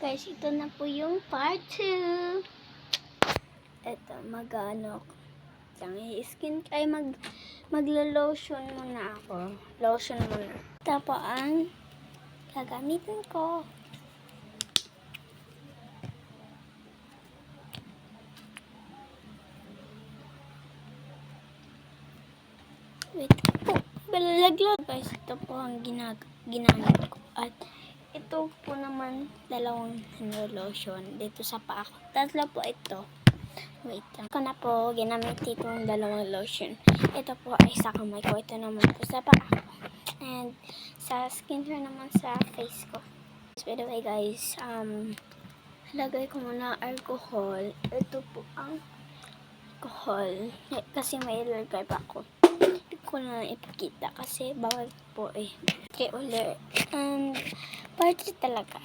Guys, ito na po yung part 2. Ito, maglo-lotion muna ako. Lotion muna. Ito po ang gagamitin ko. Wait po. Balalaglag. Guys, ito po ang ginamit ko. At ito po naman, dalawang lotion dito sa paa ko. Tatlo po ito. Wait lang. Ko na po ginamit itong dalawang lotion. Ito po ay sa kamay ko. Ito naman po sa paa ko. And sa skin care naman sa face ko. By the way guys, lagay ko muna alcohol. Ito po ang alcohol. Kasi may ilagay pa ako. Hindi ko na ipakita kasi bawal po eh. Okay, ulit. And party talaga.